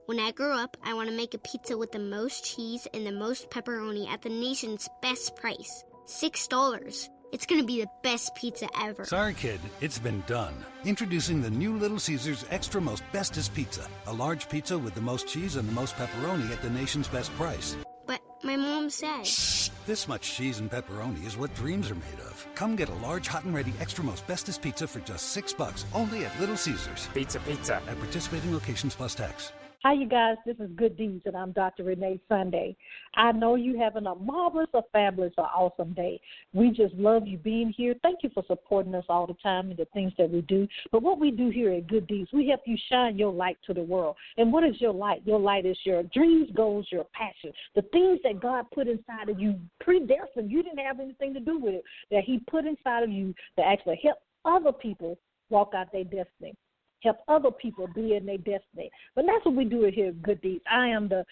When I grow up, I want to make a pizza with the most cheese and the most pepperoni at the nation's best price, $6. It's going to be the best pizza ever. Sorry, kid. It's been done. Introducing the new Little Caesars Extra Most Bestest Pizza. A large pizza with the most cheese and the most pepperoni at the nation's best price. But my mom said... Shh! This much cheese and pepperoni is what dreams are made of. Come get a large, hot and ready Extra Most Bestest Pizza for just $6, only at Little Caesars. Pizza. At participating locations plus tax. Hi, you guys. This is Good Deeds, and I'm Dr. Renee Sunday. I know you're having a marvelous, a fabulous, or awesome day. We just love you being here. Thank you for supporting us all the time and the things that we do. But what we do here at Good Deeds, we help you shine your light to the world. And what is your light? Your light is your dreams, goals, your passion, the things that God put inside of you predestined. You didn't have anything to do with it, that he put inside of you to actually help other people walk out their destiny. Help other people be in their destiny. But that's what we do here at Good Deeds. I am the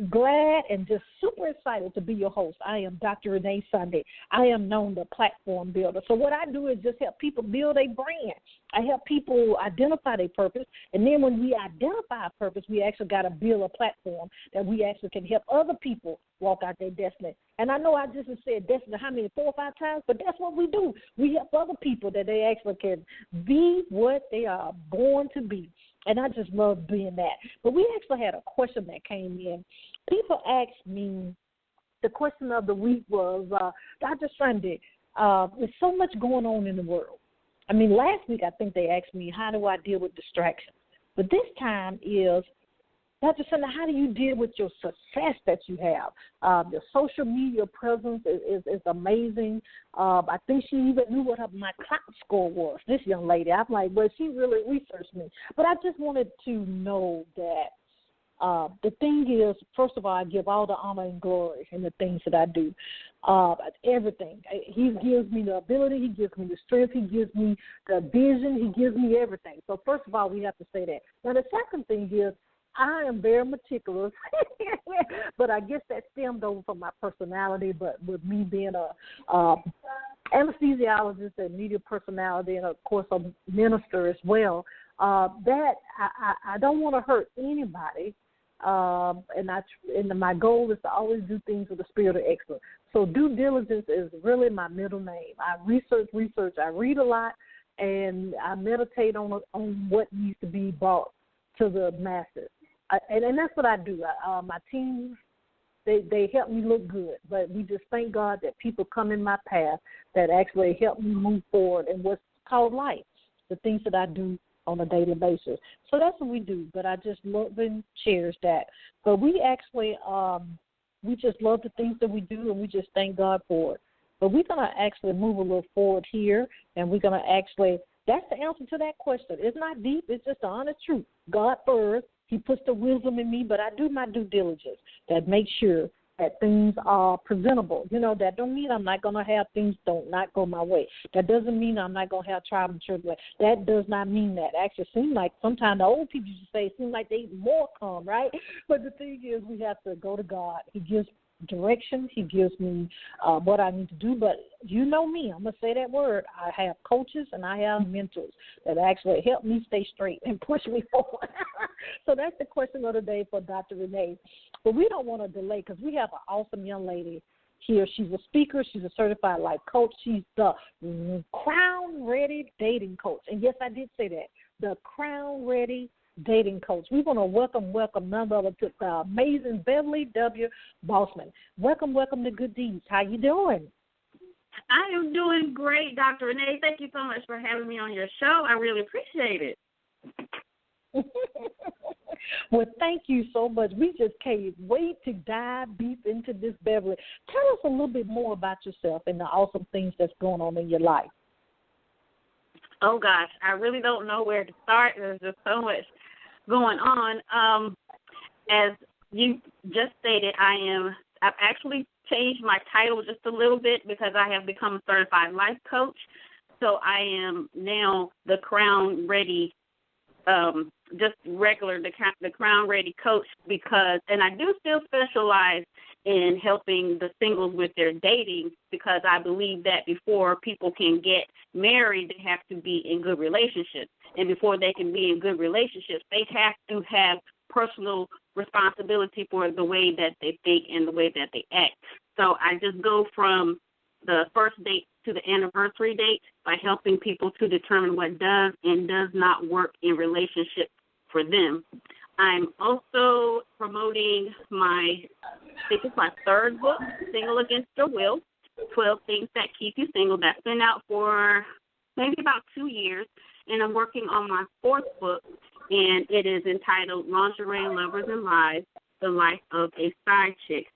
glad and just super excited to be your host. I am Dr. Renee Sunday. I am known the platform builder. So what I do is just help people build a brand. I help people identify their purpose, and then when we identify a purpose, we actually got to build a platform that we actually can help other people walk out their destiny. And I know I just said destiny how many, 4 or 5 times, but that's what we do. We help other people that they actually can be what they are born to be. And I just love doing that. But we actually had a question that came in. People asked me, the question of the week was, Dr. Sunday, there's so much going on in the world. I mean, last week I think they asked me, how do I deal with distractions? But this time is, Dr. Sunday, how do you deal with your success that you have? Your social media presence is amazing. I think she even knew what my clout score was, this young lady. I'm like, well, she really researched me. But I just wanted to know that the thing is, first of all, I give all the honor and glory in the things that I do. Everything. He gives me the ability. He gives me the strength. He gives me the vision. He gives me everything. So first of all, we have to say that. Now, the second thing is, I am very meticulous, but I guess that stemmed over from my personality, but with me being a anesthesiologist and media personality and, of course, a minister as well, that I don't want to hurt anybody, and my goal is to always do things with a spirit of excellence. So due diligence is really my middle name. I research. I read a lot, and I meditate on what needs to be brought to the masses. And that's what I do. My team, they help me look good, but we just thank God that people come in my path that actually help me move forward in what's called life, the things that I do on a daily basis. So that's what we do, but I just love and cherish that. But we actually, we just love the things that we do, and we just thank God for it. But we're going to actually move a little forward here, and we're going to actually, that's the answer to that question. It's not deep. It's just the honest truth. God first. He puts the wisdom in me, but I do my due diligence that makes sure that things are presentable. You know, that don't mean I'm not going to have things not go my way. That doesn't mean I'm not going to have trial and tribulation. That does not mean that. Actually, it seems like sometimes the old people used to say it seems like they more calm, right? But the thing is, we have to go to God. He gives direction. He gives me what I need to do. But you know me, I'm going to say that word. I have coaches and I have mentors that actually help me stay straight and push me forward. So that's the question of the day for Dr. Renee. But we don't want to delay because we have an awesome young lady here. She's a speaker. She's a certified life coach. She's the Crown Ready dating coach. And, yes, I did say that, the Crown Ready dating coach. We want to welcome none other to the amazing beverley-w-boseman. Welcome to Good Deeds. How you doing? I am doing great, Dr. Renee. Thank you so much for having me on your show. I really appreciate it. Well, thank you so much. We just can't wait to dive deep into this, Beverly. Tell us a little bit more about yourself and the awesome things that's going on in your life. Oh, gosh, I really don't know where to start. There's just so much going on. As you just stated, I've actually changed my title just a little bit because I have become a certified life coach. So I am now the Crown Ready, just regular, the Crown Ready coach and I do still specialize in helping the singles with their dating because I believe that before people can get married, they have to be in good relationships. And before they can be in good relationships, they have to have personal responsibility for the way that they think and the way that they act. So I just go from the first date to the anniversary date by helping people to determine what does and does not work in relationships for them. I'm also promoting I think it's my third book, Single Against Your Will, 12 Things That Keep You Single. That's been out for maybe about 2 years, and I'm working on my fourth book, and it is entitled Lingerie, Lovers, and Lies, The Life of a Side Chick.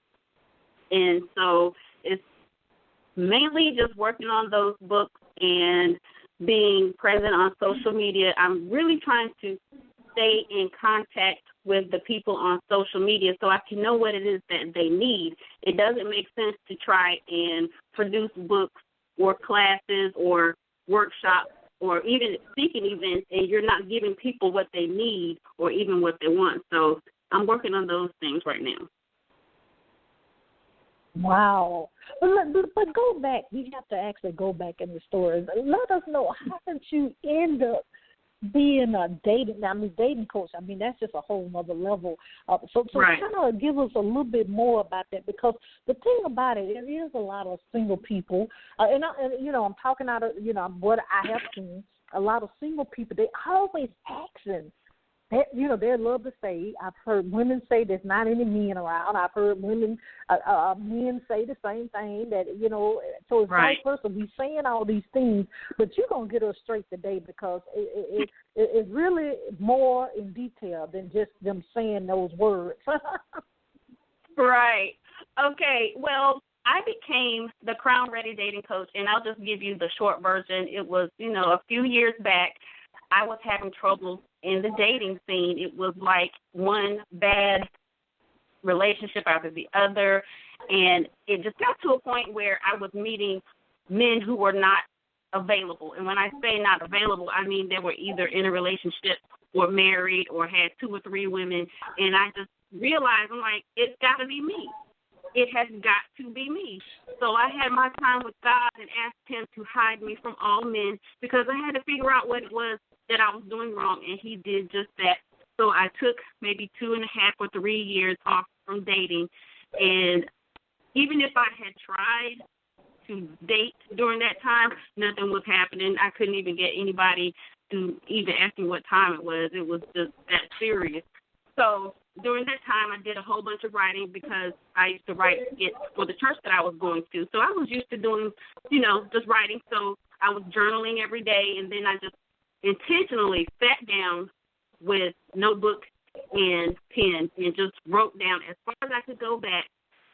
And so it's mainly just working on those books and being present on social media. I'm really trying to stay in contact with the people on social media so I can know what it is that they need. It doesn't make sense to try and produce books or classes or workshops or even speaking events and you're not giving people what they need or even what they want. So I'm working on those things right now. Wow. But go back. We have to actually go back in the story. Let us know, how did you end up being a dating coach? I mean, that's just a whole nother level. So right. Kind of give us a little bit more about that, because the thing about it, there is a lot of single people, and I'm talking out of, what I have seen, a lot of single people, they always asking. They love to say, I've heard women say there's not any men around. I've heard men say the same thing, that, so it's right. vice versa. We saying all these things, but you're going to get us straight today, because it's really more in detail than just them saying those words. Right. Okay. Well, I became the Crown Ready dating coach, and I'll just give you the short version. It was, a few years back, I was having trouble in the dating scene. It was like one bad relationship after the other, and it just got to a point where I was meeting men who were not available. And when I say not available, I mean they were either in a relationship or married or had 2 or 3 women, and I just realized, I'm like, it's got to be me. It has got to be me. So I had my time with God and asked him to hide me from all men, because I had to figure out what it was that I was doing wrong, and he did just that. So I took maybe 2.5 or 3 years off from dating, and even if I had tried to date during that time, nothing was happening. I couldn't even get anybody to even ask me what time it was. It was just that serious. So during that time, I did a whole bunch of writing, because I used to write skits for the church that I was going to. So I was used to doing, just writing. So I was journaling every day, and then I just intentionally sat down with notebook and pen and just wrote down, as far as I could go back,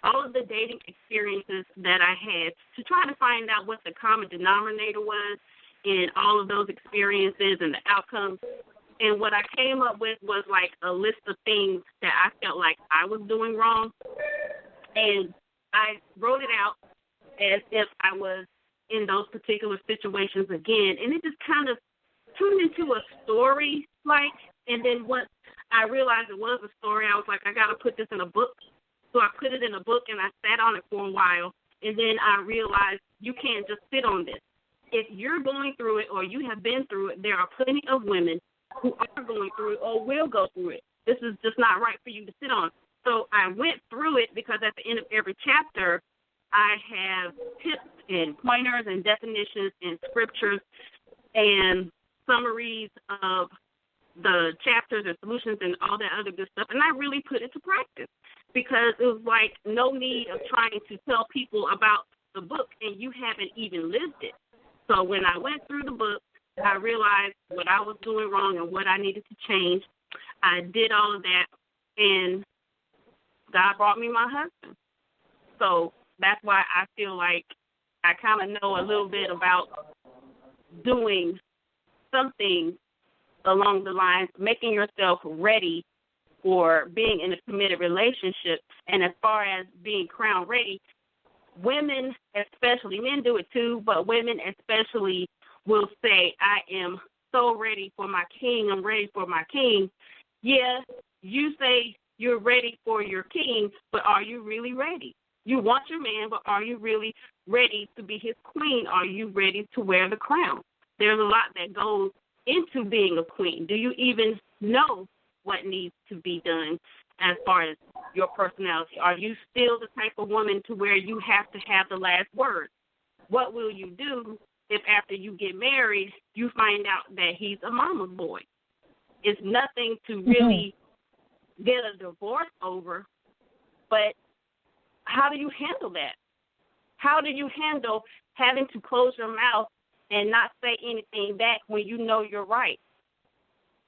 all of the dating experiences that I had, to try to find out what the common denominator was in all of those experiences and the outcomes. And what I came up with was like a list of things that I felt like I was doing wrong. And I wrote it out as if I was in those particular situations again. And it just kind of turned into a story, and then once I realized it was a story, I was like, I got to put this in a book. So I put it in a book, and I sat on it for a while, and then I realized you can't just sit on this. If you're going through it or you have been through it, there are plenty of women who are going through it or will go through it. This is just not right for you to sit on. So I went through it, because at the end of every chapter, I have tips and pointers and definitions and scriptures and summaries of the chapters and solutions and all that other good stuff, and I really put it to practice, because it was like no need of trying to tell people about the book and you haven't even lived it. So when I went through the book, I realized what I was doing wrong and what I needed to change. I did all of that, and God brought me my husband. So that's why I feel like I kind of know a little bit about doing something along the lines, making yourself ready for being in a committed relationship. And as far as being crown ready, women especially, men do it too, but women especially will say, I am so ready for my king. I'm ready for my king. Yeah, you say you're ready for your king, but are you really ready? You want your man, but are you really ready to be his queen? Are you ready to wear the crown? There's a lot that goes into being a queen. Do you even know what needs to be done as far as your personality? Are you still the type of woman to where you have to have the last word? What will you do if after you get married, you find out that he's a mama's boy? It's nothing to really get a divorce over, but how do you handle that? How do you handle having to close your mouth and not say anything back when you know you're right?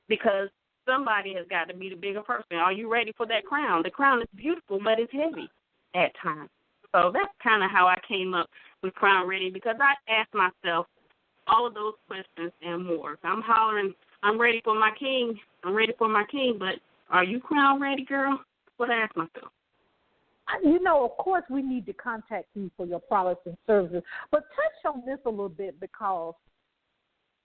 Because somebody has got to be the bigger person. Are you ready for that crown? The crown is beautiful, but it's heavy at times. So that's kind of how I came up with Crown Ready, because I asked myself all of those questions and more. I'm hollering, I'm ready for my king. I'm ready for my king, but are you crown ready, girl? That's what I asked myself. Of course we need to contact you for your products and services, but touch on this a little bit, because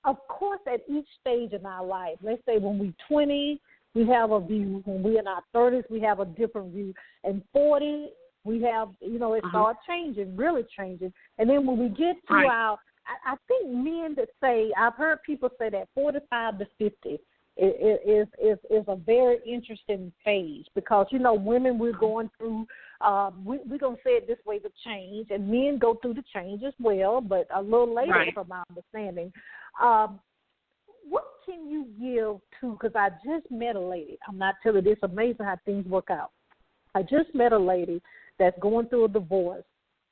of course, at each stage in our life, let's say when we're 20, we have a view. When we're in our 30s, we have a different view. And 40, we have, it starts changing, really changing. And then when we get to I think men that say, I've heard people say that 45 to 50 is a very interesting phase, because, women, we're going through, we're going to say it this way, the change, and men go through the change as well, but a little later from my understanding. What can you give to, because I just met a lady, I'm not telling you, it's amazing how things work out. I just met a lady that's going through a divorce,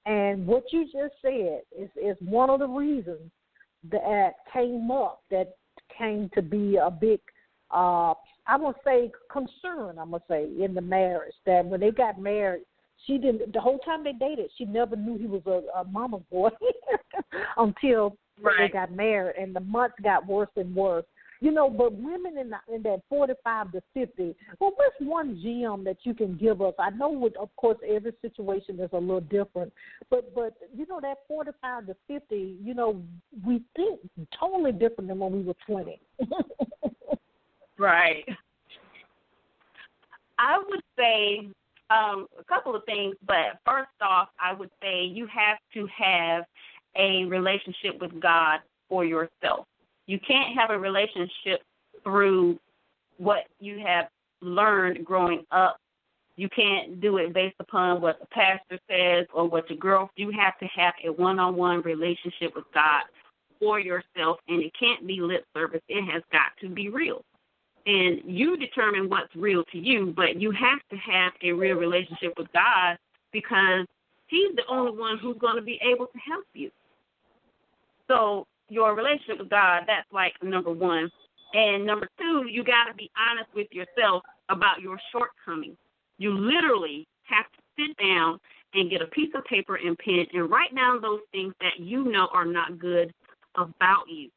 and what you just said is one of the reasons that came up, that came to be a big, I would say, concern, in the marriage, that when they got married, she didn't, the whole time they dated, she never knew he was a mama's boy until they got married, and the months got worse and worse. But women in that 45 to 50, well, what's one gem that you can give us? I know, of course, every situation is a little different, but that 45 to 50, we think totally different than when we were 20. Right. I would say a couple of things, but first off, I would say you have to have a relationship with God for yourself. You can't have a relationship through what you have learned growing up. You can't do it based upon what the pastor says or what your girl. You have to have a one-on-one relationship with God for yourself, and it can't be lip service. It has got to be real. And you determine what's real to you, but you have to have a real relationship with God, because he's the only one who's going to be able to help you. So your relationship with God, that's like number one. And number two, you got to be honest with yourself about your shortcomings. You literally have to sit down and get a piece of paper and pen and write down those things that you know are not good about you.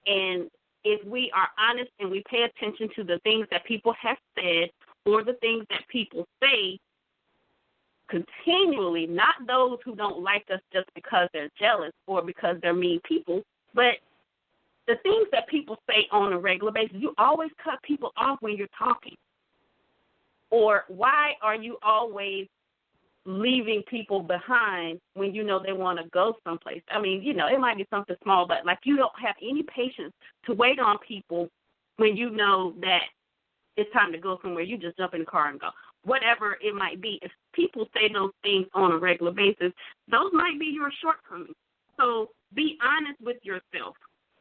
And if we are honest and we pay attention to the things that people have said or the things that people say continually, not those who don't like us just because they're jealous or because they're mean people, but the things that people say on a regular basis. You always cut people off when you're talking. Or why are you always leaving people behind when you know they want to go someplace? I mean, it might be something small, but like you don't have any patience to wait on people when you know that it's time to go somewhere. You just jump in the car and go. Whatever it might be, if people say those things on a regular basis, those might be your shortcomings. So be honest with yourself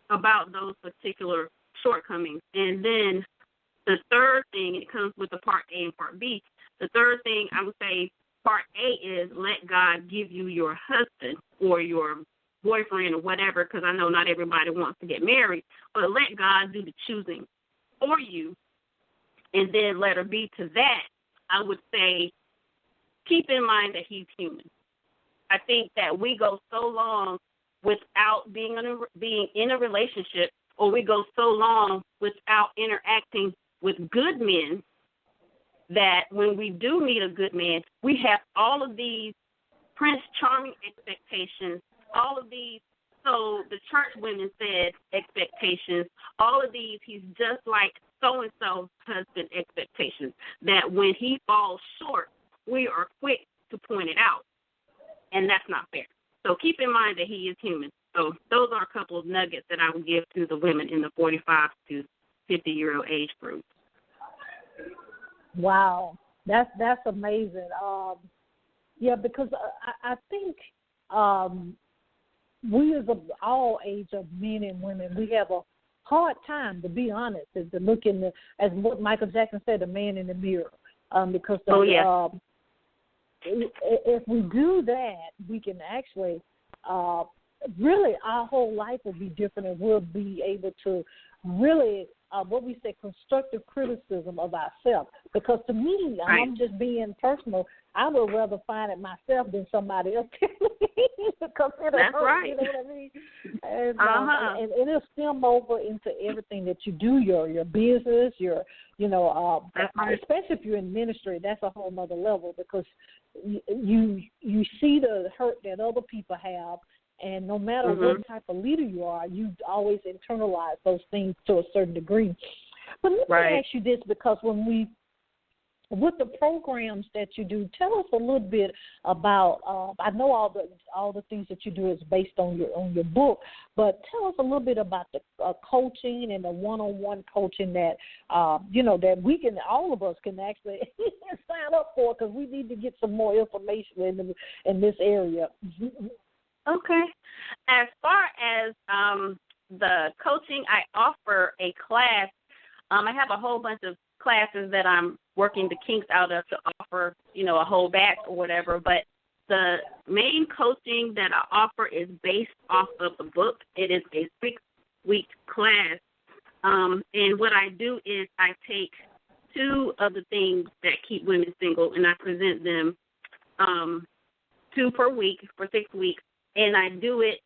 about those particular shortcomings. And then the third thing, it comes with the part A and part B. The third thing I would say, part A is let God give you your husband or your boyfriend or whatever, because I know not everybody wants to get married, but let God do the choosing for you. And then letter B to that, I would say keep in mind that he's human. I think that we go so long without being in a relationship, or we go so long without interacting with good men, that when we do meet a good man, we have all of these Prince Charming expectations, all of these, so the church women said expectations, all of these, he's just like so-and-so husband expectations, that when he falls short, we are quick to point it out, and that's not fair. So keep in mind that he is human. So those are a couple of nuggets that I would give to the women in the 45 to 50-year-old age group. Wow, that's amazing. Yeah, because I think we as of all age of men and women, we have a hard time, to be honest, is to look in as what Michael Jackson said, the man in the mirror. Because if we do that, we can actually really our whole life will be different, and we'll be able to really what we say constructive criticism of ourselves. Because to me, I'm just being personal, I would rather find it myself than somebody else telling me because it'll hurt, right. You know what I mean? And it'll stem over into everything that you do, your business, your especially if you're in ministry, that's a whole nother level because you see the hurt that other people have. And no matter what type of leader you are, you always internalize those things to a certain degree. But let me ask you this, because with the programs that you do, tell us a little bit about. I know all the things that you do is based on your book, but tell us a little bit about the coaching and the one-on-one coaching that that we can, all of us can actually sign up for, because we need to get some more information in this area. Okay. As far as the coaching, I offer a class. I have a whole bunch of classes that I'm working the kinks out of to offer, a whole batch or whatever. But the main coaching that I offer is based off of the book. It is a 6-week class. And what I do is I take 2 of the things that keep women single, and I present them 2 per week for 6 weeks. And I do it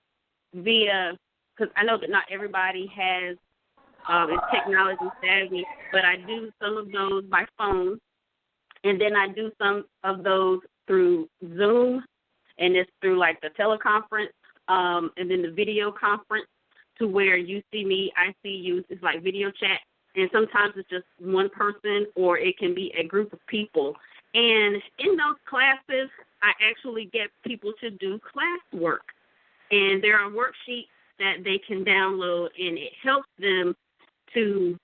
via, because I know that not everybody is technology savvy, but I do some of those by phone, and then I do some of those through Zoom, and it's through like the teleconference, and then the video conference, to where you see me, I see you. It's like video chat, and sometimes it's just one person, or it can be a group of people. And in those classes, I actually get people to do class work. And there are worksheets that they can download, and it helps them to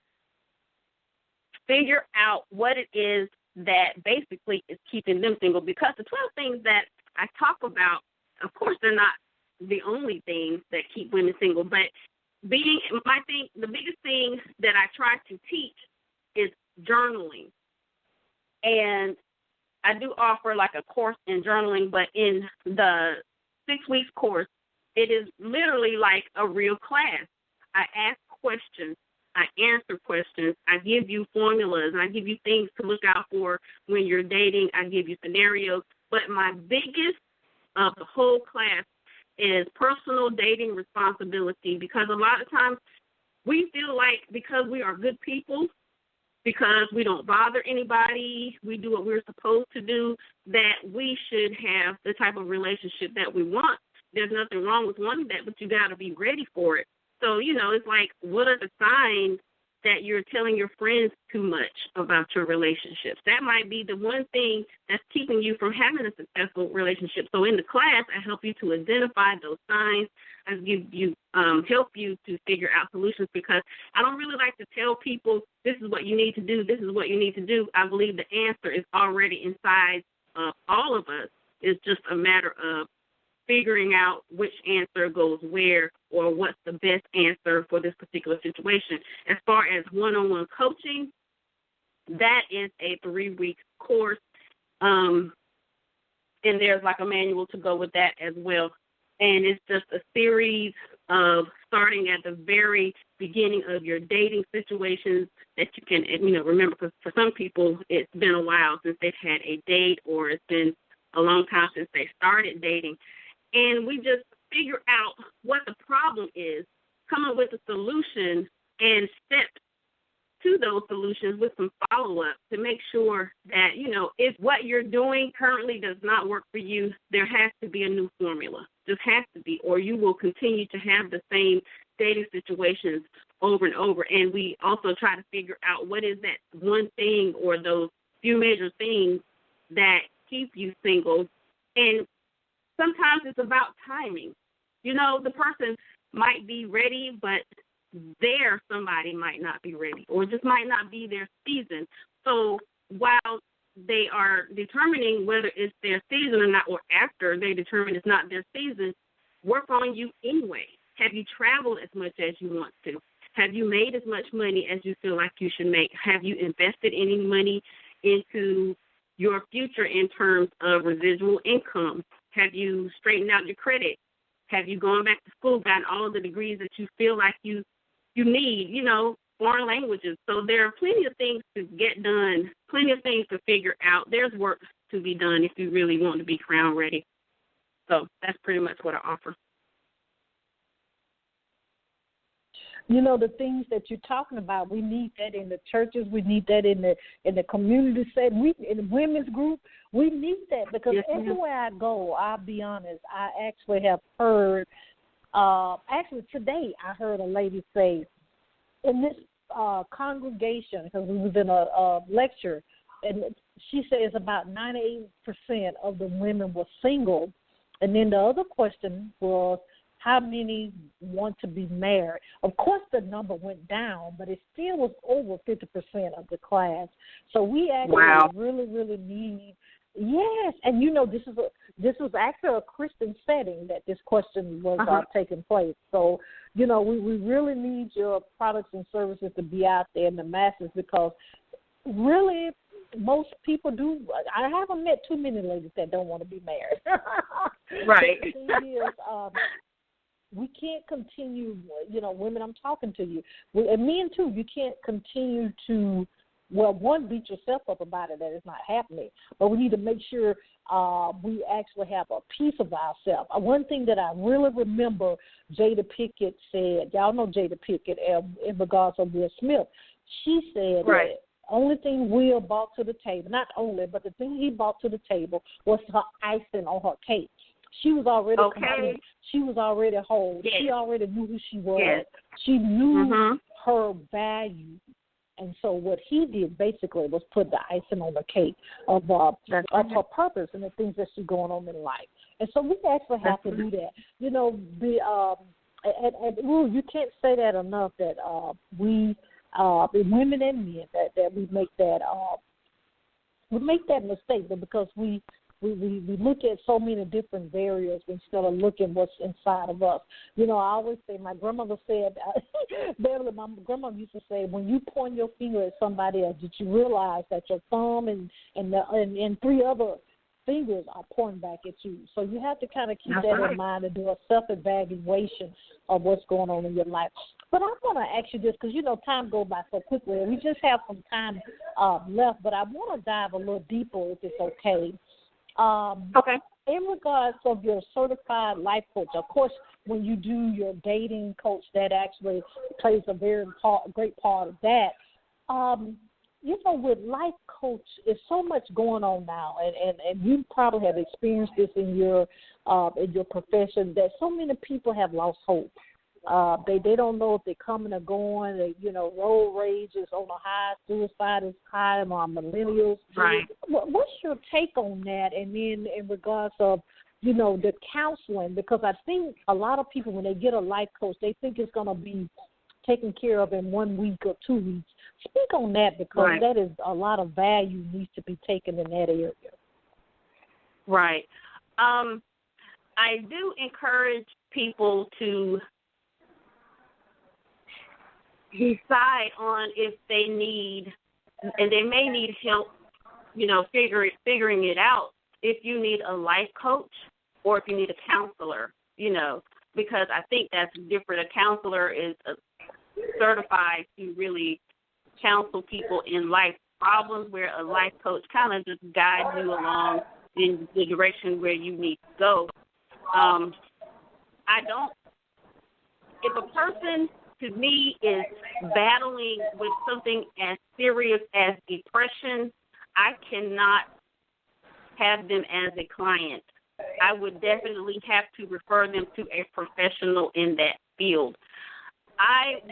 figure out what it is that basically is keeping them single. Because the 12 things that I talk about, of course, they're not the only things that keep women single. But the biggest thing that I try to teach is journaling. And I do offer like a course in journaling, but in the 6 weeks course, it is literally like a real class. I ask questions, I answer questions, I give you formulas, I give you things to look out for when you're dating, I give you scenarios. But my biggest of the whole class is personal dating responsibility, because a lot of times we feel like because we are good people, because we don't bother anybody, we do what we're supposed to do, that we should have the type of relationship that we want. There's nothing wrong with wanting that, but you got to be ready for it. So, it's like, what are the signs that you're telling your friends too much about your relationships? That might be the one thing that's keeping you from having a successful relationship. So in the class, I help you to identify those signs. I help you to figure out solutions, because I don't really like to tell people this is what you need to do, this is what you need to do. I believe the answer is already inside all of us. It's just a matter of figuring out which answer goes where, or what's the best answer for this particular situation. As far as one-on-one coaching, that is a 3-week course, and there's like a manual to go with that as well. And it's just a series of starting at the very beginning of your dating situations that you can, remember, because for some people it's been a while since they've had a date, or it's been a long time since they started dating. And we just figure out what the problem is, come up with a solution, and step to those solutions with some follow-up to make sure that, if what you're doing currently does not work for you, there has to be a new formula. Just has to be, or you will continue to have the same dating situations over and over. And we also try to figure out what is that one thing or those few major things that keep you single. And sometimes it's about timing. The person might be ready, but somebody might not be ready, or just might not be their season. So while they are determining whether it's their season or not, or after they determine it's not their season, work on you anyway. Have you traveled as much as you want to? Have you made as much money as you feel like you should make? Have you invested any money into your future in terms of residual income? Have you straightened out your credit? Have you gone back to school, gotten all of the degrees that you feel like you need, foreign languages? So there are plenty of things to get done, plenty of things to figure out. There's work to be done if you really want to be crown ready. So that's pretty much what I offer. The things that you're talking about, we need that in the churches. We need that in the community setting. In the women's group, we need that because everywhere I go, I'll be honest, I actually have heard, actually today I heard a lady say in this congregation, because we was in a lecture, and she says about 98% of the women were single. And then the other question was, how many want to be married? Of course, the number went down, but it still was over 50% of the class. So we actually really, really need, yes. And this was actually a Christian setting that this question was taking place. So we really need your products and services to be out there in the masses because really most people do. I haven't met too many ladies that don't want to be married. Right. The thing is, we can't continue, women, I'm talking to you, and men too, you can't continue to, one, beat yourself up about it that it's not happening, but we need to make sure we actually have a piece of ourselves. One thing that I really remember Jada Pinkett said, y'all know Jada Pinkett in regards to Will Smith, she said that only thing Will brought to the table, not only, but the thing he brought to the table was her icing on her cake. She was already complete. She was already whole. Yes. She already knew who she was. Yes. She knew her value. And so what he did basically was put the icing on the cake of her purpose and the things that she's going on in life. And so we actually have to do that. You can't say that enough that we, women and men, that we make that mistake, but because we look at so many different barriers instead of looking what's inside of us. I always say, my grandmother said, Beverly, my grandmother used to say, when you point your finger at somebody else, did you realize that your thumb and three other fingers are pointing back at you? So you have to kind of keep that in mind and do a self-evaluation of what's going on in your life. But I want to ask you this because, time goes by so quickly, and we just have some time left, but I want to dive a little deeper if it's okay. In regards of your certified life coach, of course, when you do your dating coach, that actually plays a very great part of that. With life coach, there's so much going on now, and you probably have experienced this in your profession that so many people have lost hope. They don't know if they're coming or going. Road rage is on the high, suicide is high among millennials. Right. What's your take on that? And then in regards of, the counseling, because I think a lot of people, when they get a life coach, they think it's going to be taken care of in 1 week or 2 weeks. Speak on that because that is a lot of value needs to be taken in that area. Right. I do encourage people to decide on if they need, and they may need help, figuring it out, if you need a life coach or if you need a counselor, because I think that's different. A counselor is certified to really counsel people in life problems, where a life coach kind of just guides you along in the direction where you need to go. If a person, to me, is battling with something as serious as depression, I cannot have them as a client. I would definitely have to refer them to a professional in that field. I'd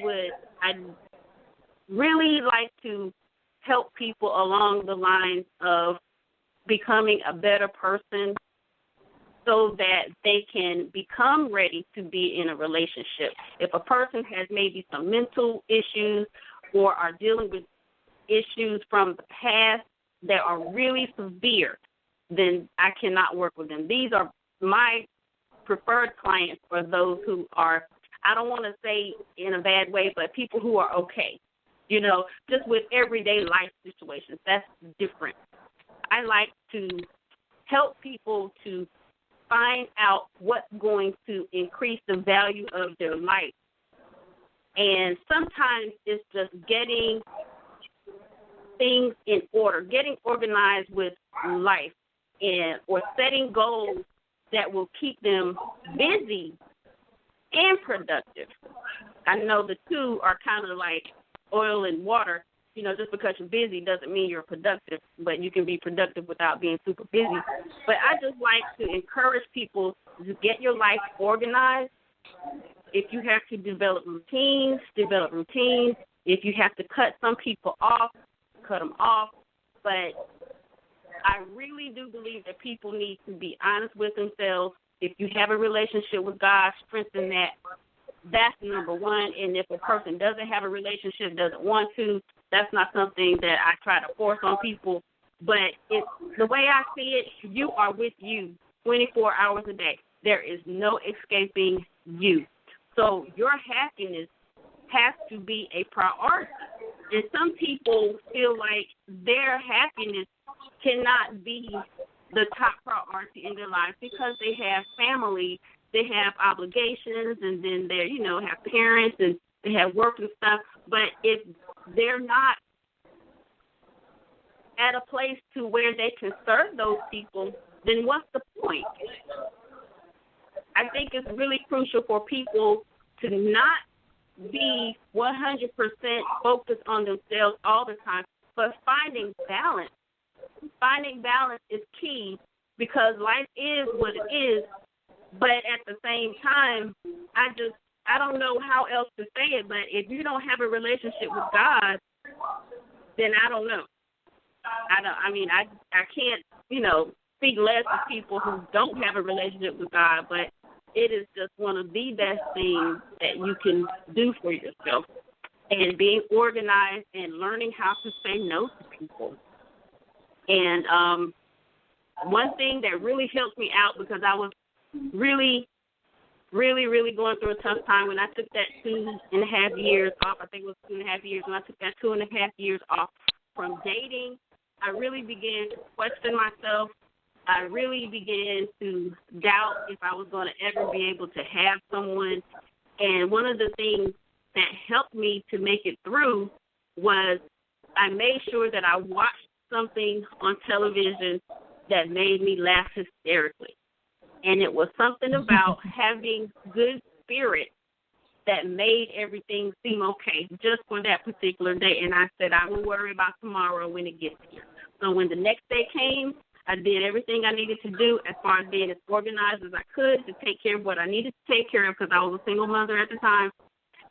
really like to help people along the lines of becoming a better person so that they can become ready to be in a relationship. If a person has maybe some mental issues or are dealing with issues from the past that are really severe, then I cannot work with them. These are my preferred clients, are those who are, I don't want to say in a bad way, but people who are okay, just with everyday life situations. That's different. I like to help people to find out what's going to increase the value of their life. And sometimes it's just getting things in order, getting organized with life, or setting goals that will keep them busy and productive. I know the two are kind of like oil and water. Just because you're busy doesn't mean you're productive, but you can be productive without being super busy. But I just like to encourage people to get your life organized. If you have to develop routines, develop routines. If you have to cut some people off, cut them off. But I really do believe that people need to be honest with themselves. If you have a relationship with God, strengthen that. That's number one. And if a person doesn't have a relationship, doesn't want to, that's not something that I try to force on people. But it's the way I see it, you are with you 24 hours a day. There is no escaping you. So your happiness has to be a priority. And some people feel like their happiness cannot be the top priority in their life because they have family, they have obligations, and then they, have parents and they have work and stuff. But if they're not at a place to where they can serve those people, then what's the point? I think it's really crucial for people to not be 100% focused on themselves all the time, but finding balance. Finding balance is key because life is what it is, but at the same time, I don't know how else to say it, but if you don't have a relationship with God, then I don't know. I can't, speak less of people who don't have a relationship with God, but it is just one of the best things that you can do for yourself. And being organized and learning how to say no to people. And one thing that really helped me out, because I was really, really, really going through a tough time when I took that 2.5 years off. I think it was 2.5 years. When I took that 2.5 years off from dating, I really began to question myself. I really began to doubt if I was going to ever be able to have someone. And one of the things that helped me to make it through was I made sure that I watched something on television that made me laugh hysterically. And it was something about having good spirit that made everything seem okay just for that particular day. And I said, I will worry about tomorrow when it gets here. So when the next day came, I did everything I needed to do as far as being as organized as I could to take care of what I needed to take care of because I was a single mother at the time.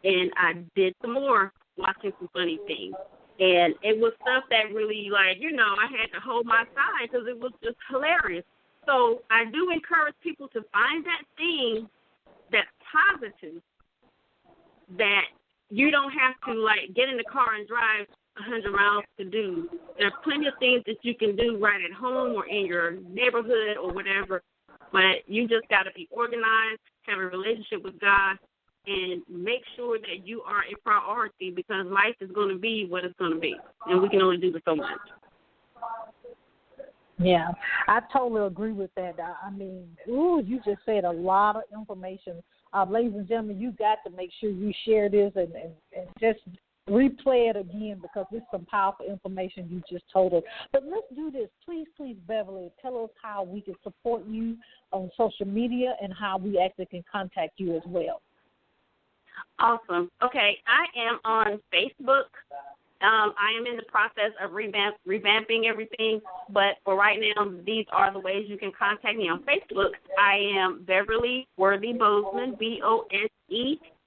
And I did some more watching some funny things. And it was stuff that really, I had to hold my side because it was just hilarious. So I do encourage people to find that thing that's positive, that you don't have to, get in the car and drive 100 miles to do. There's plenty of things that you can do right at home or in your neighborhood or whatever, but you just got to be organized, have a relationship with God, and make sure that you are a priority because life is going to be what it's going to be, and we can only do so much. Yeah, I totally agree with that. You just said a lot of information. Ladies and gentlemen, you got to make sure you share this and just replay it again because it's some powerful information you just told us. But let's do this. Please, Beverly, tell us how we can support you on social media and how we actually can contact you as well. Awesome. Okay, I am on Facebook. I am in the process of revamping everything, but for right now, these are the ways you can contact me. On Facebook, I am beverley-w-boseman,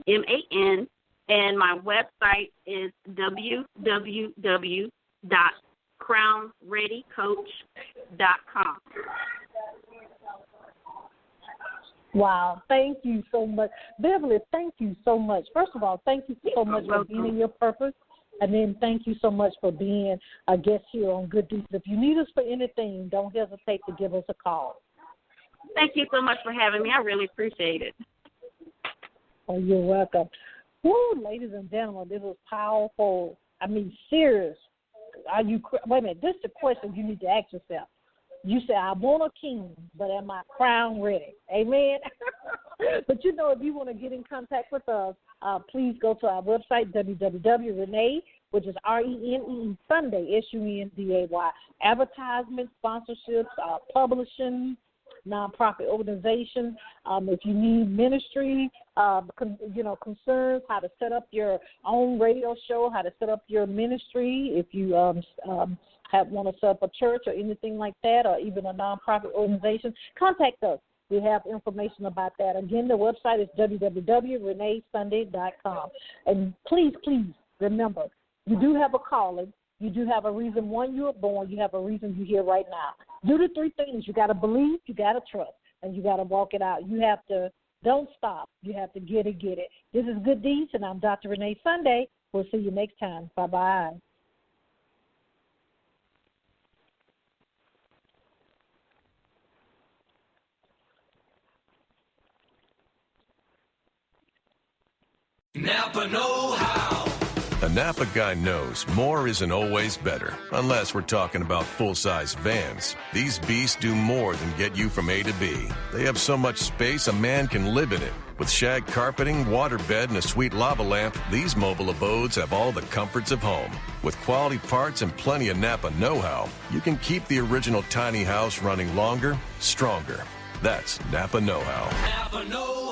BOSEMAN, and my website is www.crownreadycoach.com. Wow, thank you so much. Beverly, thank you so much. First of all, thank you so much for being in your purpose. And then thank you so much for being a guest here on Good Deeds. If you need us for anything, don't hesitate to give us a call. Thank you so much for having me. I really appreciate it. Oh, you're welcome. Woo, ladies and gentlemen, this was powerful. I mean, serious. Wait a minute, this is the question you need to ask yourself. You say, I want a king, but am I crown ready? Amen? But, if you want to get in contact with us, please go to our website, www.renee, which is RENEE, Sunday, SUNDAY. Advertisements, sponsorships, publishing, nonprofit organization. If you need ministry, concerns, how to set up your own radio show, how to set up your ministry, if you want to set up a church or anything like that, or even a nonprofit organization, contact us. We have information about that. Again, the website is www.reneesunday.com. And please remember, you do have a calling. You do have a reason. One, you were born. You have a reason you're here right now. Do the three things. You got to believe, you got to trust, and you got to walk it out. You have to, don't stop. You have to get it. This is Good Deeds, and I'm Dr. Renee Sunday. We'll see you next time. Bye-bye. Napa know-how. A Napa guy knows more isn't always better, unless we're talking about full-size vans. These beasts do more than get you from A to B. They have so much space a man can live in it. With shag carpeting, waterbed, and a sweet lava lamp, these mobile abodes have all the comforts of home. With quality parts and plenty of Napa know-how, you can keep the original tiny house running longer, stronger. That's Napa know-how. Napa know-how.